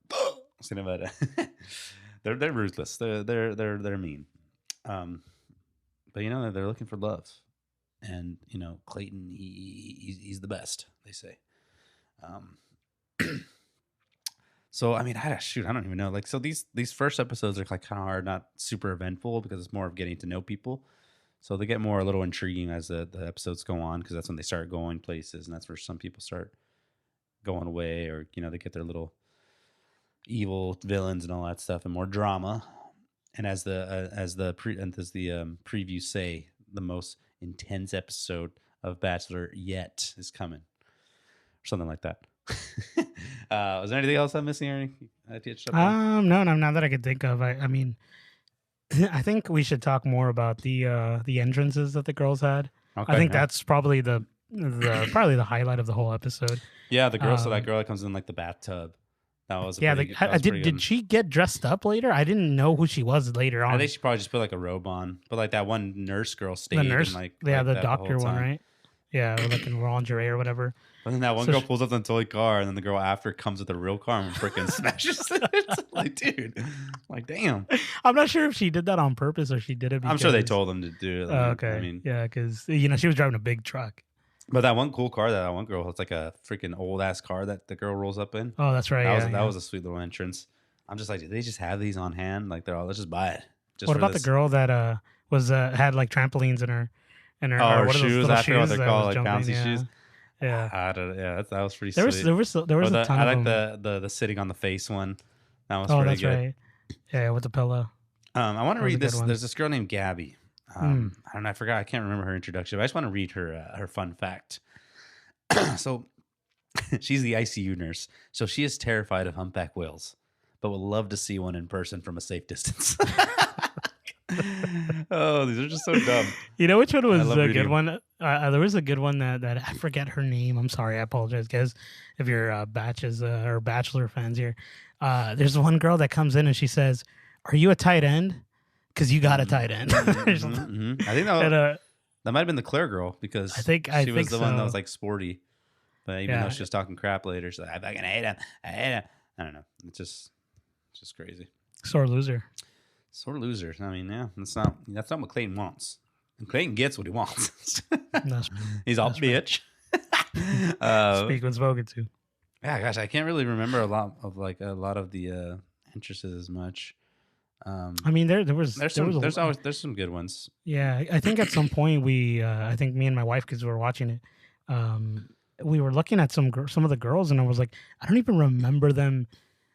But they're ruthless. They're mean. But they're looking for love, and Clayton, he's the best. They say. So I mean, I don't even know. Like, so these first episodes are like kind of hard, not super eventful because it's more of getting to know people. So they get more a little intriguing as the episodes go on because that's when they start going places, and that's where some people start going away, or they get their little evil villains and all that stuff, and more drama. And as the previews say, the most intense episode of Bachelor yet is coming, or something like that. Was there anything else I'm missing, Ernie? No, not that I could think of. I mean, I think we should talk more about the entrances that the girls had. Okay, I think that's probably the highlight of the whole episode. Yeah, the girl. So that girl that comes in like the bathtub. That was did she get dressed up later? I didn't know who she was later on. I think she probably just put like a robe on, but like that one nurse girl stayed. The nurse, the doctor one, right? Yeah, or like in lingerie or whatever. And then that one girl pulls up in the toy car, and then the girl after comes with a real car and freaking smashes it. Like, dude, like, damn. I'm not sure if she did that on purpose or she did it because... I'm sure they told them to do it. Okay. I mean, yeah, because, she was driving a big truck. But that one cool car, that one girl, it's like a freaking old-ass car that the girl rolls up in. Oh, that's right. That was a sweet little entrance. I'm just like, do they just have these on hand? Like, let's just buy it. What about the girl that had, like, trampolines in her... her shoes, I forgot what they're called, like bouncy shoes. Yeah, that was pretty sweet. There was a ton I of like them. the sitting on the face one. That was pretty good. That's right. Yeah, with the pillow. I want to read this. There's this girl named Gabby. I don't know. I forgot. I can't remember her introduction. But I just want to read her fun fact. So she's the ICU nurse. So she is terrified of humpback whales, but would love to see one in person from a safe distance. Oh, these are just so dumb. You know which one was a good one? There was a good one that I forget her name. I'm sorry. I apologize, guys. If you're batches or Bachelor fans here, there's one girl that comes in and she says, "Are you a tight end? Because you got a tight end." I think that might have been the Claire girl because she was the one that was like sporty. But even though she was talking crap later, she's like, "I fucking hate him. I hate him." I don't know. It's just crazy. Sore loser. Sore loser. I mean, yeah, that's not what Clayton wants. And Clayton gets what he wants. He's all bitch. Speak when spoken to. Yeah, gosh, I can't really remember a lot of the entrances as much. I mean, there's some good ones. Yeah, I think at some point I think me and my wife, because we were watching it, we were looking at some of the girls, and I was like, I don't even remember them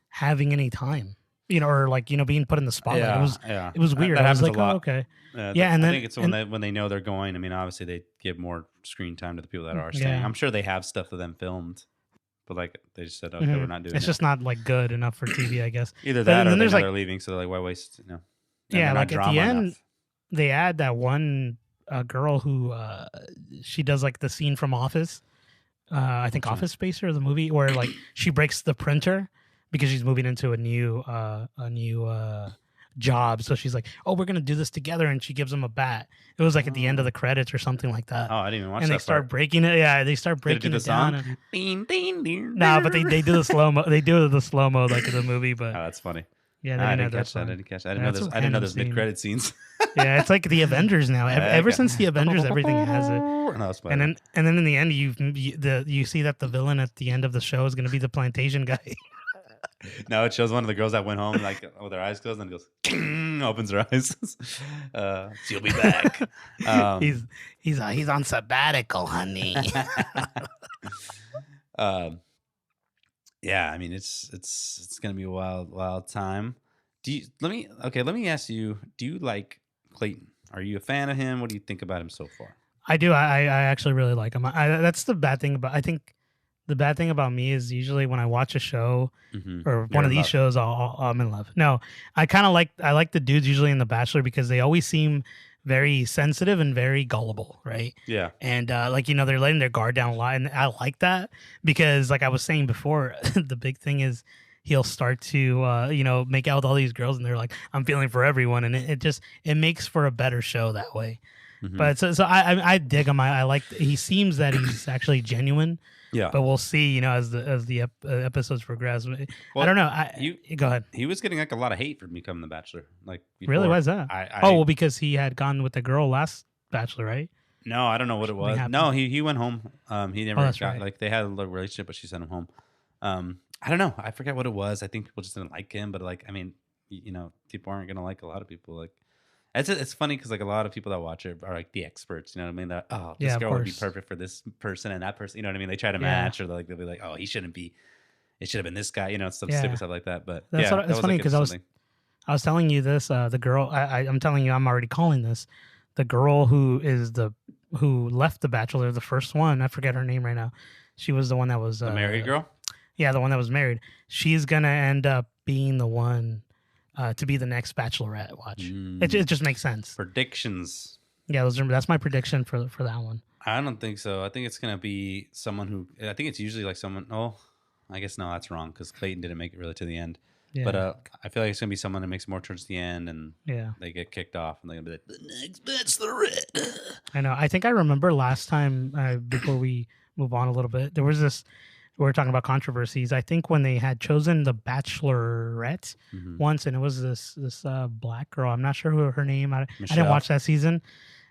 having any time. Or like being put in the spotlight. It was weird. I was like, oh, okay. And then I think it's when they know they're going. I mean, obviously they give more screen time to the people that are staying. I'm sure they have stuff of them filmed, but like they just said, okay, we're not doing it. It's just not like good enough for TV, I guess. Either that, or they're leaving, so they're like, why waste? Yeah, like at the end, they add that one girl who she does like the scene from Office. I think Office Space or the movie where like she breaks the printer. Because she's moving into a new job, so she's like, "Oh, we're gonna do this together," and she gives him a bat. It was like at the end of the credits or something like that. Oh, I didn't even watch that. And they start breaking it. Yeah, they start breaking it down. No, but they do the slow mo. They do the slow mo like in the movie. But that's funny. Yeah, I didn't catch that. I didn't know there's mid credit scenes. Yeah, it's like the Avengers now. Ever since the Avengers, everything has it. And then in the end, you see that the villain at the end of the show is gonna be the plantation guy. No, it shows one of the girls that went home like with her eyes closed and goes, opens her eyes. She'll be back. He's on sabbatical, honey. Yeah, I mean it's gonna be a wild time. Let me ask you, do you like Clayton? Are you a fan of him? What do you think about him so far? I do. I actually really like him. That's the bad thing about. I think the bad thing about me is usually when I watch a show or one You're of in these love. shows, I'm in love. No, I like the dudes usually in The Bachelor because they always seem very sensitive and very gullible, right? Yeah. And like they're letting their guard down a lot, and I like that because like I was saying before, the big thing is he'll start to make out with all these girls, and they're like, I'm feeling for everyone, and it just it makes for a better show that way. hmm But I dig him. I like he seems that he's actually genuine, Yeah. but we'll see. As the episodes progress. I Well, don't know. he Go ahead. he was getting like a lot of hate for becoming the Bachelor. Like Really, before, why is that? I Oh, I well, because he had gone with the girl last Bachelor, right? no, I don't know Or what it something was. No, happened. he went home. He Oh, never that's got right. like they had a little relationship, but she sent him home. I don't know. I forget what it was. I think people just didn't like him, but like I mean, people aren't gonna like a lot of people. Like it's funny because like a lot of people that watch it are like the experts. You know what I mean? That this Yeah, of girl would be course. perfect for this person and that person. You know what I mean? They try to Yeah, match, or like they'll be like, oh, he shouldn't be. It should have been this guy. Some stupid yeah. stuff like that. But That's yeah, what that it's was funny like because interesting. I was telling you this. The girl I'm telling you I'm already calling this. The girl who left the Bachelor, the first one. I forget her name right now. She was the one that was The married girl. yeah, the one that was married. She's gonna end up being the one to be the next Bachelorette. Watch. It Mm, just makes sense. predictions. Yeah, that's my prediction for that one. I don't think so. I think it's gonna be someone who. I think it's usually like someone. Oh, I guess no, that's wrong because Clayton didn't make it really to the end. But Yeah, I feel like it's gonna be someone that makes more towards the end, and yeah. they get kicked off, and they're gonna be like the next Bachelorette. I know. I think I remember last time before we move on a little bit, there was this. We were talking about controversies. I think when they had chosen the Bachelorette hmm once, and it was this black girl. I'm not sure who her name. I didn't watch Michelle, that season.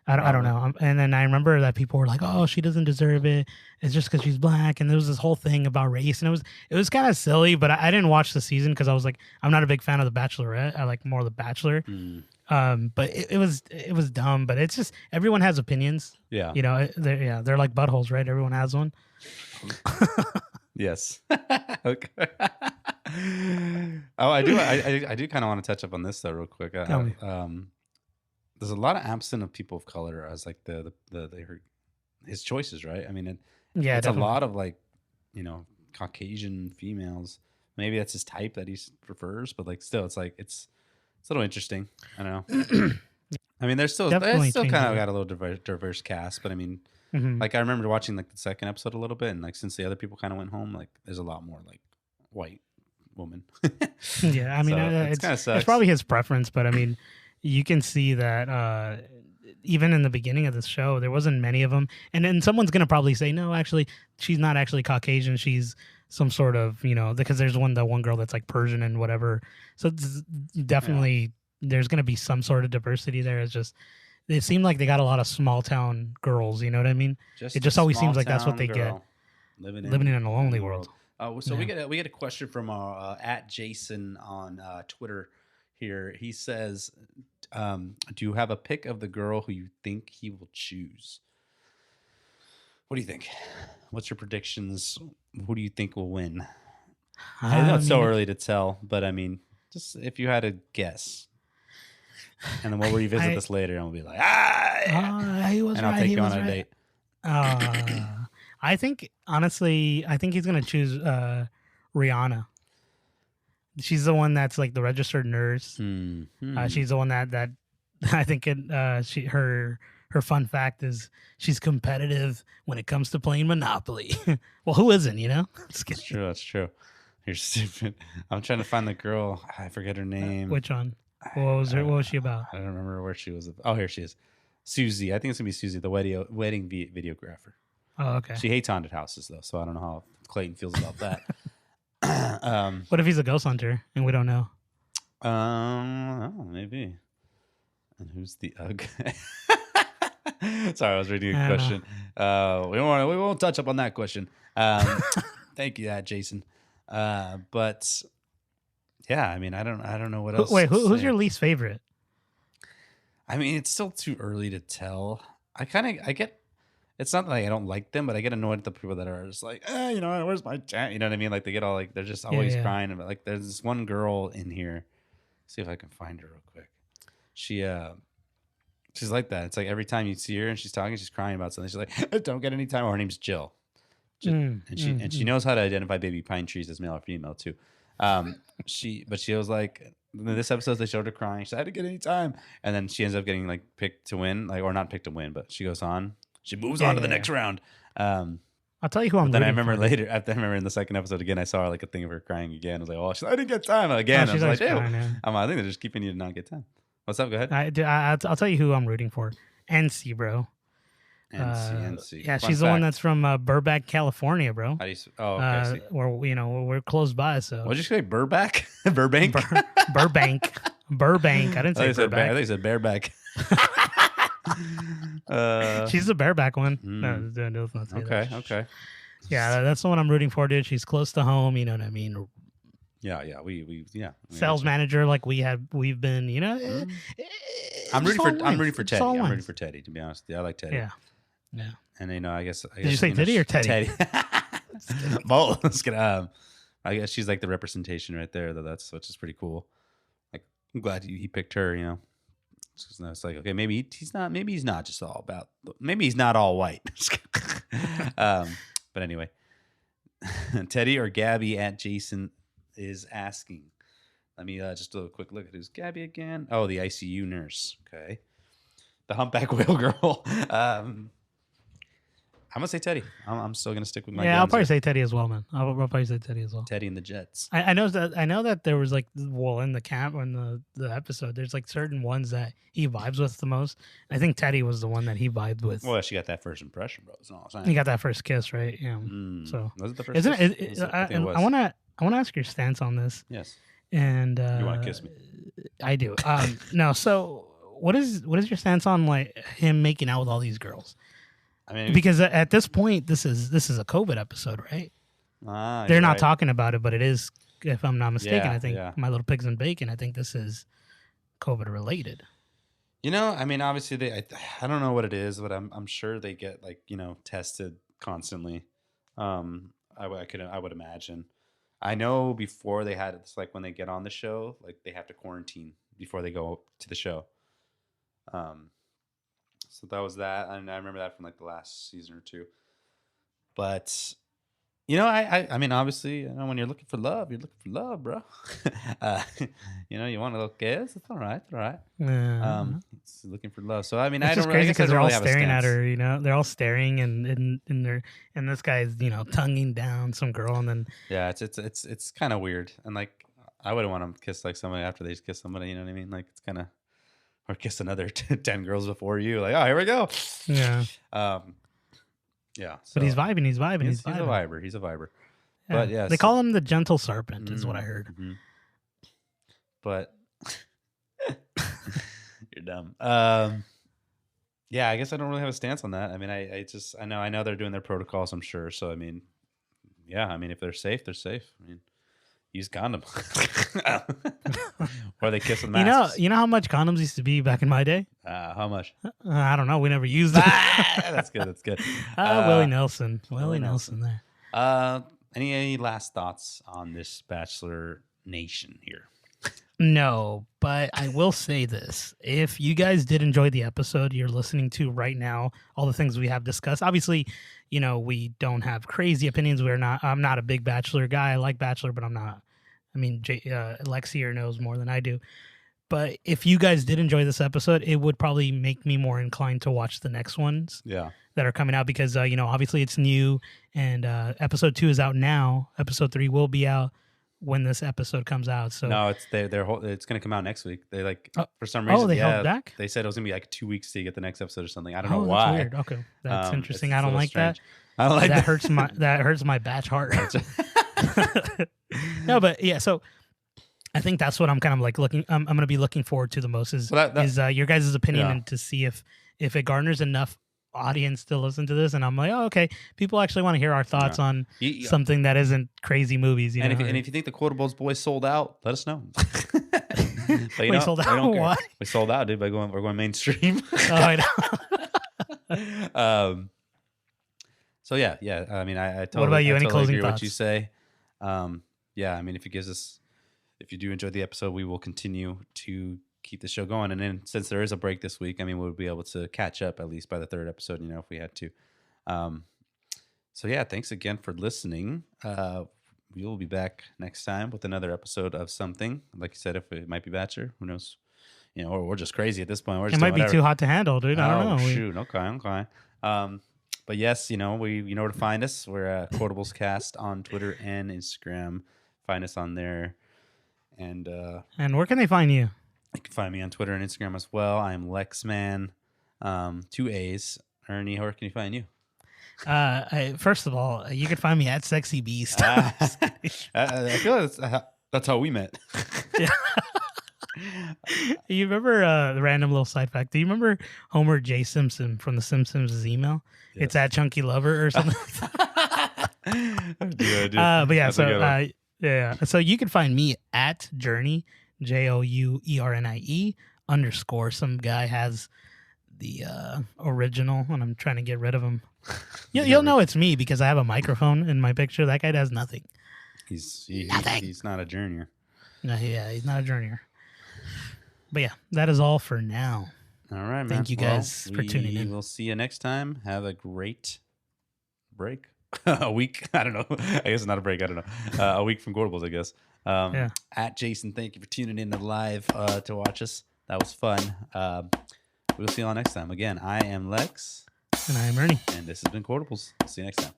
I don't probably. know. And then I remember that people were like, "Oh, she doesn't deserve it. It's just because she's black." And there was this whole thing about race, and it was kind of silly. But I didn't watch the season because I was like, I'm not a big fan of the Bachelorette. I like more the Bachelor. Mm, But it was dumb. But it's just everyone has opinions. yeah. They're like buttholes, right? Everyone has one. Yes. Okay. Oh, I do. I do kind of want to touch up on this though, real quick. Tell me. There's a lot of absent of people of color as like his choices, right? I mean, Yeah, it's a definitely. lot of like, Caucasian females. Maybe that's his type that he prefers, but like still, it's like it's a little interesting. I don't know. I mean, they Definitely still kind changes of it. got a little diverse cast, but I mean, Hmm. like I remember watching like the second episode a little bit, and like since the other people kind of went home, like there's a lot more like white woman. Yeah, I mean, So it's kind of it's sucks. probably his preference, but I mean, you can see that even in the beginning of the show, there wasn't many of them. And then someone's gonna probably say, no, actually, she's not actually Caucasian. She's some sort of because there's one girl that's like Persian and whatever. So it's Yeah, definitely there's gonna be some sort of diversity there. It's just it seemed like they got a lot of small town girls. You know what I mean? It just a just always small seems like that's what town they get girl living living in in a a lonely new world. world. So Yeah. we get a question from our at Jason on Twitter here. He says, "Do you have a pick of the girl who you think he will choose? What do you think? What's your predictions? Who do you think will win?" I know I it's so mean, early to tell, but I mean, just if you had to guess, and then we'll revisit I this later, and we'll be like, yeah, he was and I'll right. take He you on was a right. date. I think honestly, I think he's gonna choose Rihanna. She's the one that's like the registered nurse. Hmm. She's the one that I think her fun fact is she's competitive when it comes to playing Monopoly. Well, who isn't? Just That's kidding. true. That's true. You're stupid. I'm trying to find the girl. I forget her name. Which one? I, What was her? I, What was she about? I don't remember where she was. Oh, here she is. Susie. I think it's gonna be Susie, the wedding videographer. Oh, okay. She hates haunted houses though, so I don't know how Clayton feels about that. What if he's a ghost hunter and we don't know? Maybe. And who's the guy? Sorry, I was reading I a don't know. question. We won't touch up on that question. Thank you, Jason. But yeah, I mean, I don't know what else Wait, to who's your say. least favorite? I mean, it's still too early to tell. I get it's not like I don't like them, but I get annoyed at the people that are just like, where's my chat? You know what I mean? Like they get all like they're just Yeah, always yeah. crying about like there's this one girl in here. See if I can find her real quick. She's like that. It's like every time you see her and she's talking, she's crying about something. She's like, I don't get any time. Or her name's Jill. And she knows how to identify baby pine trees as male or female too. She was like in this episode they showed her crying. She said, I didn't get any time, and then she ends up getting like picked to win, like or not picked to win, but she goes on. She moves on to the next round. I'll tell you who I'm. Then I remember later. I remember in the second episode again, I saw her like a thing of her crying again. I was like, oh, I didn't get time again. I was like, ew. I think they're just keeping you to not get time. What's up? Go ahead. I'll tell you who I'm rooting for. NC, bro. NC. Yeah, she's the one that's from Burbank, California, bro. How do you? Oh, okay. Where we're close by. So what'd you say? Burbank? Burbank. Burbank. Burbank. I didn't say Burbank. I think you said bareback. She's the bareback one. No, let's not say that. Okay. Yeah, that's the one I'm rooting for, dude. She's close to home. You know what I mean? Yeah. We sales manager, like we've been. You know. I'm rooting for Teddy. I'm rooting for Teddy. To be honest, I like Teddy. Yeah. And I guess. Did you say Teddy or Teddy? Teddy. Both. I guess she's like the representation right there. That's which is pretty cool. Like I'm glad he picked her. You know. It's like okay, maybe he's not just all about. Maybe he's not all white. But anyway, Teddy or Gabby at Jason is asking. Let me just do a quick look at who's Gabby again. Oh, the ICU nurse. Okay, the humpback whale girl. I'm gonna say Teddy. I'm still gonna stick with my. Yeah, I'll probably say Teddy as well, man. I'll probably say Teddy as well. Teddy and the Jets. I know that there was like in the camp in the episode. There's like certain ones that he vibes with the most. I think Teddy was the one that he vibed with. Well, she got that first impression, bro. That's all I'm saying. He got that first kiss, right? Yeah. So was it the first? Isn't it? I want to ask your stance on this. Yes. And you want to kiss me? I do. No. So what is your stance on like him making out with all these girls? I mean, because at this point, this is a COVID episode, right? They're not talking about it, but it is, if I'm not mistaken. I think My Little Pigs and Bacon. I think this is COVID related. You know, I mean, obviously I don't know what it is, but I'm sure they get like tested constantly. I would imagine. I know before they had it's like when they get on the show, like they have to quarantine before they go to the show. So that was that, and I remember that from like the last season or two. But I mean, obviously, when you're looking for love, bro. You want a little kiss? It's all right. It's looking for love. So I mean, it's I don't just really, crazy because they're all really staring at her. They're all staring, and this guy's tonguing down some girl, and then it's kind of weird, and like I wouldn't want to kiss like somebody after they just kiss somebody. You know what I mean? Like it's kind of. Or kiss another 10 girls before you. Like, oh, here we go. Yeah. Yeah. So, but he's vibing. He's a viber. He's a viber. Yeah. But yeah. They call him the gentle serpent is what I heard. Mm-hmm. But you're dumb. Yeah, I guess I don't really have a stance on that. I mean, I know they're doing their protocols, I'm sure. So, I mean, yeah. I mean, if they're safe, they're safe. I mean, use condoms. Or they kiss with masks. You know how much condoms used to be back in my day? How much? I don't know. We never used them. That's good. Willie Nelson. Willie Nelson there. Any last thoughts on this Bachelor Nation here? No, but I will say this. If you guys did enjoy the episode you're listening to right now, all the things we have discussed, obviously, we don't have crazy opinions. I'm not a big Bachelor guy. I like Bachelor, but I'm not. I mean, Lexier knows more than I do. But if you guys did enjoy this episode, it would probably make me more inclined to watch the next ones that are coming out because, obviously it's new and episode 2 is out now. Episode 3 will be out when this episode comes out. So no, it's it's going to come out next week. They for some reason they held back. They said it was going to be like 2 weeks to get the next episode or something. I don't know why. That's weird. Okay, that's interesting. I don't like strange. that. I don't like that. That hurts my batch heart. No, but yeah. So I think that's what I'm kind of like looking. I'm going to be looking forward to the most is your guys' opinion and to see if it garners enough audience to listen to this, and I'm like, oh, okay, people actually want to hear our thoughts on something that isn't crazy movies. And if you think the Quotables boys sold out, let us know. We sold out. Why? We sold out, dude. We're going mainstream. Oh, I know. So yeah. I mean, I What about totally, you? Any closing agree with what you thoughts? say. Yeah, I mean, if you do enjoy the episode, we will continue to keep the show going. And then since there is a break this week, I mean, we'll be able to catch up at least by the third episode, if we had to. Um, so yeah, thanks again for listening. We will be back next time with another episode of something. Like you said, if it might be Bachelor, who knows? Or we're just crazy at this point. We're It just doing might be whatever. too hot to handle, dude. I don't Oh know. shoot! Okay. But yes, you know where to find us. We're at Quotables Cast on Twitter and Instagram. Find us on there, and And where can they find you? you can find me on Twitter and Instagram as well. I am Lexman, 2 A's. Ernie, where can you find you? First of all, you can find me at Sexy Beast. I feel like that's how we met. Yeah. You remember the random little side fact? Do you remember Homer J. Simpson from The Simpsons' email? Yes. It's at Chunky Lover or something. I do. But yeah, That's a good one. yeah. So you can find me at Journey, JOUERNIE _ Some guy has the original, and I'm trying to get rid of him. You'll know it's me because I have a microphone in my picture. That guy does nothing. He's not a journeyer. No, yeah, he's not a journeyer. But yeah, that is all for now. All right, man. Thank you guys for tuning in. We'll see you next time. Have a great break. A week. I don't know. I guess it's not a break. I don't know. A week from Quotables, I guess. Yeah. At Jason, thank you for tuning in live to watch us. That was fun. We'll see you all next time. Again, I am Lex. And I am Ernie. And this has been Quotables. See you next time.